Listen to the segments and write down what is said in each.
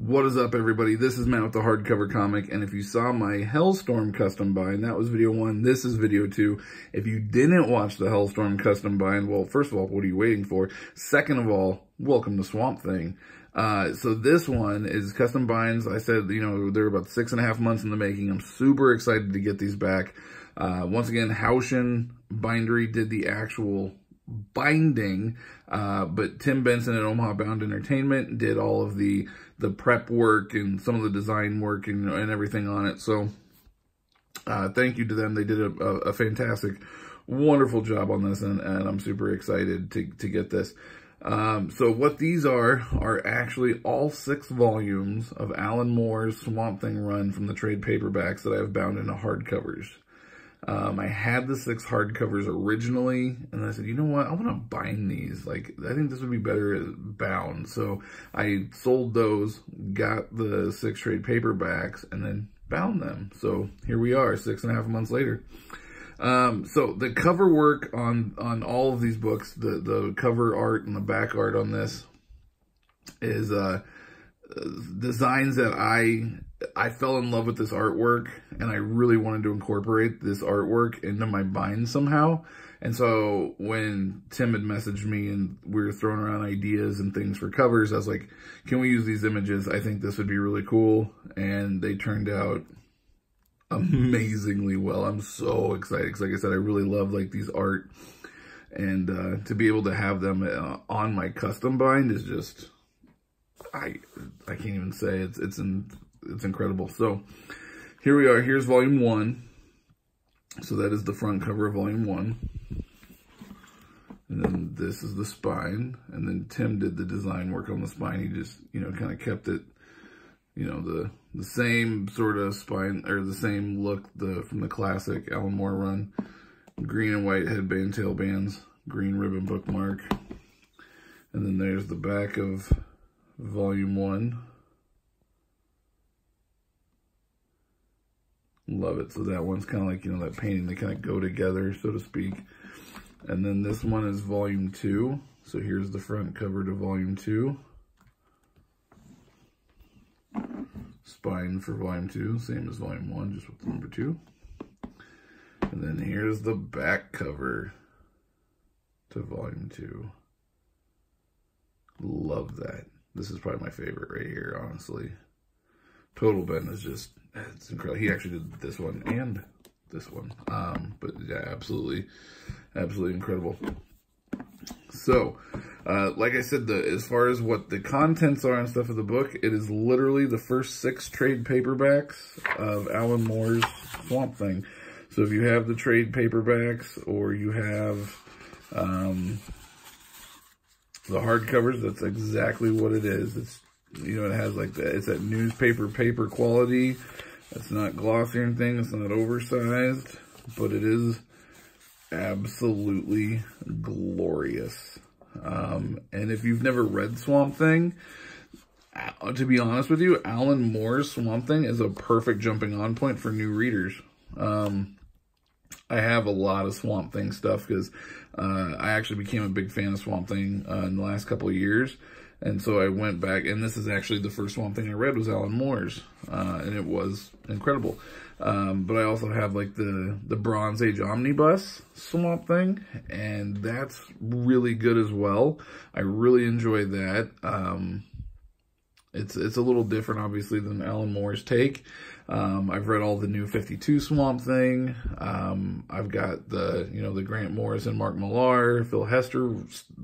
What is up, everybody? This is Matt with the hardcover comic, and if you saw my Hellstorm custom bind, that was video 1, this is video 2. If you didn't watch the Hellstorm custom bind, well, first of all, what are you waiting for? Second of all, welcome to Swamp Thing. So this one is custom binds. I said, you know, they're about 6.5 months in the making. I'm super excited to get these back. Once again, Haushin Bindery did the actual binding, but Tim Benson at Omaha Bound Entertainment did all of the prep work and some of the design work and everything on it. So thank you to them. They did a fantastic, wonderful job on this, and I'm super excited to get this. So what these are actually all 6 volumes of Alan Moore's Swamp Thing run from the trade paperbacks that I have bound into hardcovers. I had the 6 hardcovers originally, and I said, you know what, I want to bind these. Like, I think this would be better as bound. So I sold those, got the 6 trade paperbacks, and then bound them. So here we are, 6.5 months later. So the cover work on all of these books, the cover art and the back art on this is designs that I fell in love with this artwork, and I really wanted to incorporate this artwork into my bind somehow. And so when Tim had messaged me and we were throwing around ideas and things for covers, I was like, can we use these images? I think this would be really cool. And they turned out amazingly well. I'm so excited because, like I said, I really love like these art, and to be able to have them on my custom bind is just, I can't even say. It's incredible. So here we are. Here's volume 1. So that is the front cover of volume 1. And then this is the spine. And then Tim did the design work on the spine. He just, you know, kind of kept it, you know, the same sort of spine, or the same look from the classic Alan Moore run. Green and white headband, tailbands, green ribbon bookmark. And then there's the back of volume 1. Love it. So that one's kind of like, you know, that painting, they kind of go together, so to speak. And then this one is volume 2. So here's the front cover to volume 2. Spine for volume 2, same as volume 1, just with number 2. And then here's the back cover to volume 2. Love that. This is probably my favorite right here, honestly. Total Ben is just, it's incredible. He actually did this one and this one. But yeah, absolutely incredible. So, like I said, as far as what the contents are and stuff of the book, it is literally the first 6 trade paperbacks of Alan Moore's Swamp Thing. So if you have the trade paperbacks, or you have the hardcovers, that's exactly what it is. It's, you know, it has like that, it's that newspaper paper quality. It's not glossy or anything, it's not oversized, but it is absolutely glorious. And if you've never read Swamp Thing, to be honest with you, Alan Moore's Swamp Thing is a perfect jumping on point for new readers. I have a lot of Swamp Thing stuff because I actually became a big fan of Swamp Thing in the last couple of years. And so I went back, and this is actually the first Swamp Thing I read was Alan Moore's, and it was incredible. But I also have like the Bronze Age Omnibus Swamp Thing, and that's really good as well. I really enjoy that. It's a little different, obviously, than Alan Moore's take. I've read all the new 52 Swamp Thing. I've got the Grant Morrison, Mark Millar, Phil Hester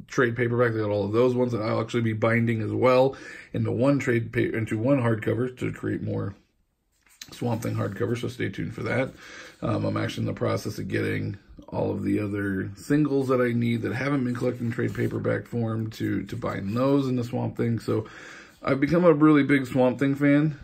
trade paperback. I got all of those ones that I'll actually be binding as well into one hardcover to create more Swamp Thing hardcover. So stay tuned for that. I'm actually in the process of getting all of the other singles that I need that haven't been collected in trade paperback form to bind those into Swamp Thing. So I've become a really big Swamp Thing fan.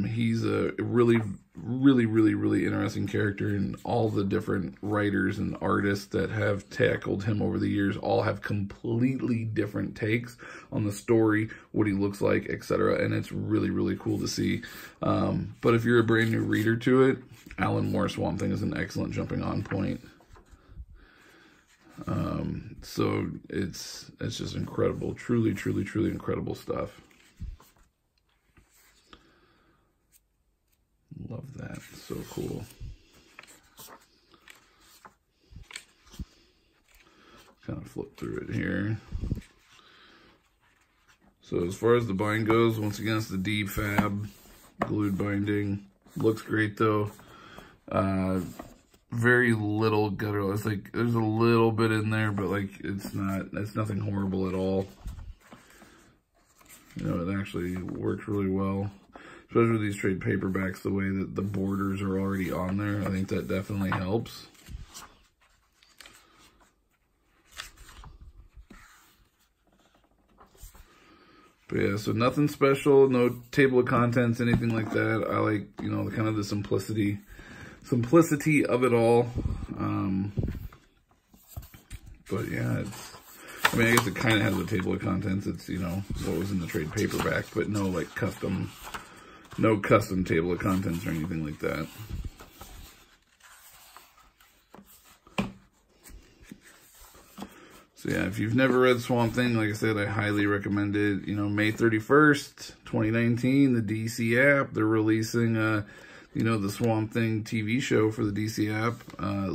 He's a really interesting character, and all the different writers and artists that have tackled him over the years all have completely different takes on the story, what he looks like, etc. And it's really cool to see. But if you're a brand new reader to it, Alan Moore Swamp Thing is an excellent jumping on point. So it's just incredible. Truly incredible stuff. so cool. Kind of flip through it here. So as far as the bind goes, once again, it's the D-Fab glued binding. Looks great though. Very little gutter. It's like there's a little bit in there, but like it's nothing horrible at all. You know, it actually works really well. Especially with these trade paperbacks, the way that the borders are already on there. I think that definitely helps. But yeah, so nothing special, no table of contents, anything like that. I like, you know, kind of the simplicity of it all. But yeah, I mean, I guess it kind of has a table of contents. It's, you know, what was in the trade paperback, but no like custom table of contents or anything like that. So yeah, if you've never read Swamp Thing, like I said, I highly recommend it. You know, May 31st, 2019, the DC app, they're releasing, you know, the Swamp Thing TV show for the DC app.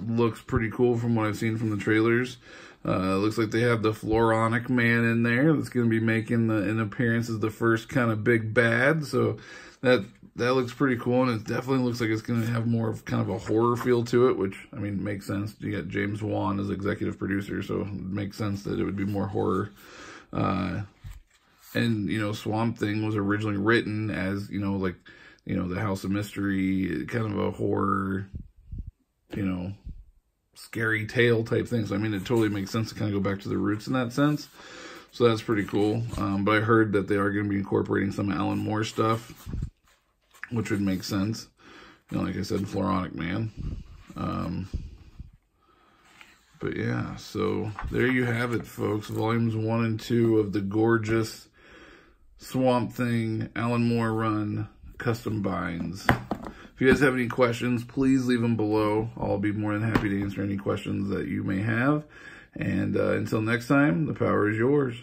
Looks pretty cool from what I've seen from the trailers. Looks like they have the Floronic Man in there that's going to be making an appearance as the first kind of big bad. So that looks pretty cool, and it definitely looks like it's going to have more of kind of a horror feel to it, which, I mean, makes sense. You got James Wan as executive producer, so it makes sense that it would be more horror. And, you know, Swamp Thing was originally written as, you know, like, you know, the House of Mystery, kind of a horror, you know, scary tale type thing. So, I mean, it totally makes sense to kind of go back to the roots in that sense. So that's pretty cool. But I heard that they are going to be incorporating some Alan Moore stuff, which would make sense. You know, like I said, Floronic Man. But yeah, so there you have it, folks. Volumes 1 and 2 of the gorgeous Swamp Thing Alan Moore run custom binds. If you guys have any questions, please leave them below. I'll be more than happy to answer any questions that you may have. And until next time, the power is yours.